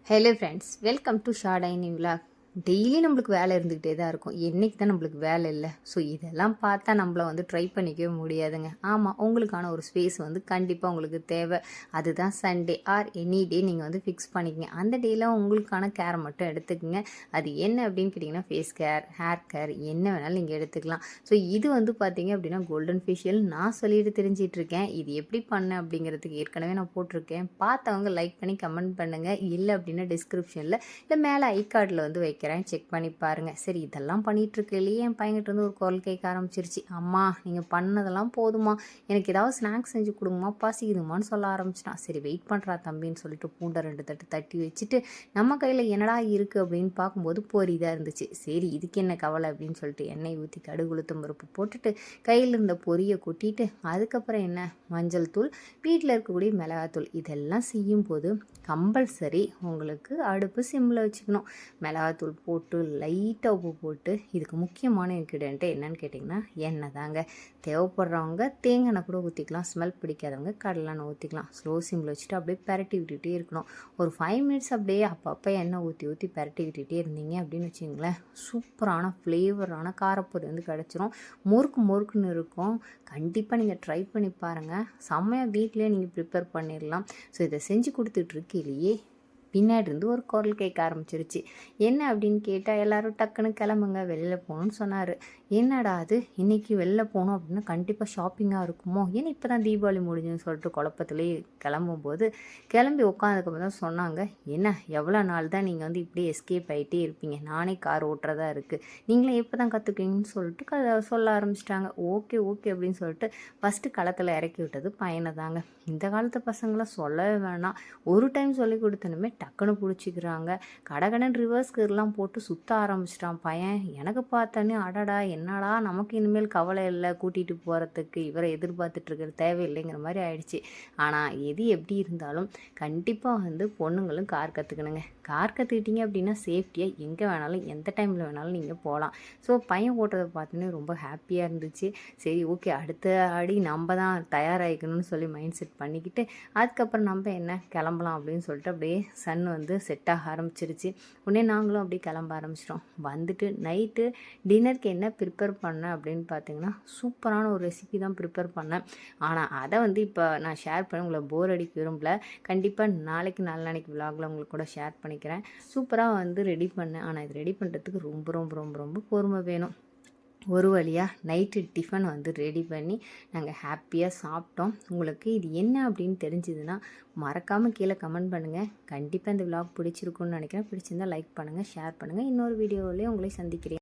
Hello friends, welcome to ShaTinyVlog. Daily நம்மளுக்கு வேலை இருந்துக்கிட்டே தான் இருக்கும். என்றைக்கு தான் நம்மளுக்கு வேலை இல்லை? ஸோ இதெல்லாம் பார்த்தா நம்மளை ட்ரை பண்ணிக்கவே முடியாதுங்க. ஆமாம், உங்களுக்கான ஒரு ஸ்பேஸ் கண்டிப்பாக உங்களுக்கு தேவை. அதுதான் சண்டே ஆர் எனி டே நீங்கள் ஃபிக்ஸ் பண்ணிக்கங்க. அந்த டேயில் உங்களுக்கான கேரை மட்டும் எடுத்துக்கங்க. அது என்ன அப்படின்னு கேட்டிங்கன்னா, ஃபேஸ் கேர், ஹேர் கேர், என்ன வேணாலும் நீங்கள் எடுத்துக்கலாம். ஸோ இது பார்த்தீங்க அப்படின்னா கோல்டன் ஃபேஷியல் நான் சொல்லிட்டு தெரிஞ்சிட்ருக்கேன். இது எப்படி பண்ணேன் அப்படிங்கிறதுக்கு ஏற்கனவே நான் போட்டிருக்கேன். பார்த்தவங்க லைக் பண்ணி கமெண்ட் பண்ணுங்கள். இல்லை அப்படின்னா டிஸ்கிரிப்ஷனில் இல்லை மேலே ஐ கார்டில் வைக்கிறேன், செக் பண்ணி பாருங்கள். சரி, இதெல்லாம் பண்ணிகிட்ருக்கையிலேயே என் பையன்கிட்ட ஒரு குரல் கேட்க ஆரம்பிச்சிருச்சு. அம்மா, நீங்கள் பண்ணதெல்லாம் போதுமா, எனக்கு ஏதாவது ஸ்நாக்ஸ் செஞ்சு கொடுங்கம்மா, பசிக்குதுமான்னு சொல்ல ஆரம்பிச்சிட்டான். சரி, வெயிட் பண்ணுறா தம்பின்னு சொல்லிட்டு பூண்டை 2 தட்டு தட்டி வச்சுட்டு நம்ம கையில் என்னடா இருக்குது அப்படின்னு பார்க்கும்போது பொரி தான் இருந்துச்சு. சரி, இதுக்கு என்ன கவலை அப்படின்னு சொல்லிட்டு எண்ணெய் ஊற்றி கடுகு உளுத்தம் பருப்பு போட்டுட்டு கையில் இருந்த பொரியை கொட்டிட்டு அதுக்கப்புறம் என்ன, மஞ்சள் தூள், வீட்டில் இருக்கக்கூடிய மிளகாத்தூள், இதெல்லாம் செய்யும்போது கம்பல்சரி உங்களுக்கு அடுப்பு சிம்மில் வச்சுக்கணும். மிளகாத்தூள் போட்டு லைட்டாக உப்பு போட்டு, இதுக்கு முக்கியமான இன்க்ரீடியண்ட்டு என்னன்னு கேட்டிங்கன்னா எண்ணெய் தாங்க. தேவைப்படுறவங்க தேங்காய் எண்ணெய் கூட ஊற்றிக்கலாம், ஸ்மெல் பிடிக்காதவங்க கடலெண்ணெய் ஊற்றிக்கலாம். ஸ்லோ சிம்மில் வச்சுட்டு அப்படியே பரட்டி விட்டுகிட்டே இருக்கணும். ஒரு 5 மினிட்ஸ் அப்படியே அப்பப்போ எண்ணெய் ஊற்றி ஊற்றி பரட்டி விட்டுகிட்டே இருந்தீங்க அப்படின்னு வச்சிங்களேன், சூப்பரான ஃப்ளேவரான காரப்பொரி கிடச்சிரும். முறுக்கு முறுக்குன்னு இருக்கும். கண்டிப்பாக நீங்கள் ட்ரை பண்ணி பாருங்கள். செம்மையாக வீட்டிலே நீங்கள் ப்ரிப்பேர் பண்ணிடலாம். ஸோ இதை செஞ்சு கொடுத்துட்ருக்கையிலேயே பின்னாடி இருந்து ஒரு குரல் கேட்க ஆரம்பிச்சிருச்சு. என்ன அப்படின்னு கேட்டால், எல்லோரும் டக்குன்னு கிளம்புங்க, வெளியில் போகணுன்னு சொன்னார். என்னடா அது, இன்றைக்கி வெளில போகணும் அப்படின்னா கண்டிப்பாக ஷாப்பிங்காக இருக்குமோ, ஏன்னா இப்போ தான் தீபாவளி முடிஞ்சுன்னு சொல்லிட்டு குழப்பத்துலேயே கிளம்பும்போது கிளம்பி உட்காந்துக்கப்புறம் தான் சொன்னாங்க, என்ன எவ்வளோ நாள் தான் நீங்கள் இப்படியே எஸ்கேப் ஆகிட்டே இருப்பீங்க, நானே கார் ஓட்டுறதா இருக்குது, நீங்களே எப்போ தான் கற்றுக்குவீங்கன்னு சொல்லிட்டு சொல்ல ஆரம்பிச்சிட்டாங்க. ஓகே ஓகே அப்படின்னு சொல்லிட்டு ஃபஸ்ட்டு களத்தில் இறக்கி விட்டது பையனை தாங்க. இந்த காலத்து பசங்களாம் சொல்லவே வேணாம். ஒரு டைம் சொல்லி கொடுத்தனுமே டக்குன்னு பிடிச்சிக்கிறாங்க. கடகடன் ரிவர்ஸ் கியர்லாம் போட்டு சுற்ற ஆரம்பிச்சிட்டான் பையன். எனக்கு பார்த்தோன்னே அடடா, என்னடா நமக்கு இனிமேல் கவலை இல்லை கூட்டிகிட்டு போகிறதுக்கு, இவரை எதிர்பார்த்துட்ருக்கிறது தேவையில்லைங்கிற மாதிரி ஆயிடுச்சு. ஆனால் எது எப்படி இருந்தாலும் கண்டிப்பாக பொண்ணுங்களும் கார் கற்றுக்கணுங்க. கார் கற்றுக்கிட்டிங்க அப்படின்னா சேஃப்டியாக எங்கே வேணாலும் எந்த டைமில் வேணாலும் நீங்கள் போகலாம். ஸோ பையன் ஓட்டுறதை பார்த்தோன்னே ரொம்ப ஹாப்பியாக இருந்துச்சு. சரி, ஓகே, அடுத்த அடி நம்ம தான் தயாராகிக்கணும்னு சொல்லி மைண்ட் செட் பண்ணிக்கிட்டு அதுக்கப்புறம் நம்ம என்ன கிளம்பலாம் அப்படின்னு சொல்லிட்டு அப்படியே சன் செட் ஆக ஆரம்பிச்சிருச்சு. உடனே நாங்களும் அப்படியே கிளம்ப ஆரம்பிச்சிட்டோம். வந்துட்டு நைட்டு டின்னருக்கு என்ன ப்ரிப்பேர் பண்ணேன் அப்படின்னு பார்த்தீங்கன்னா, சூப்பரான ஒரு ரெசிபி தான் ப்ரிப்பேர் பண்ணேன். ஆனால் அதை இப்போ நான் ஷேர் பண்ணி உங்களை போர் அடிக்க விரும்பல. கண்டிப்பாக நாளைக்கு நாளைக்கு விலாகில் உங்களுக்கு கூட ஷேர் பண்ணிக்கிறேன். சூப்பராக ரெடி பண்ணேன். ஆனால் இது ரெடி பண்ணுறதுக்கு ரொம்ப ரொம்ப ரொம்ப ரொம்ப பொறுமை வேணும். ஒரு வழியாக நைட்டு டிஃபன் ரெடி பண்ணி நாங்கள் ஹாப்பியாக சாப்பிட்டோம். உங்களுக்கு இது என்ன அப்படின்னு தெரிஞ்சுதுன்னா மறக்காமல் கீழே கமெண்ட் பண்ணுங்கள். கண்டிப்பாக இந்த விலாக் பிடிச்சிருக்குன்னு நினைக்கிறேன். பிடிச்சிருந்தால் லைக் பண்ணுங்கள், ஷேர் பண்ணுங்கள். இன்னொரு வீடியோவிலே உங்களை சந்திக்கிறேன்.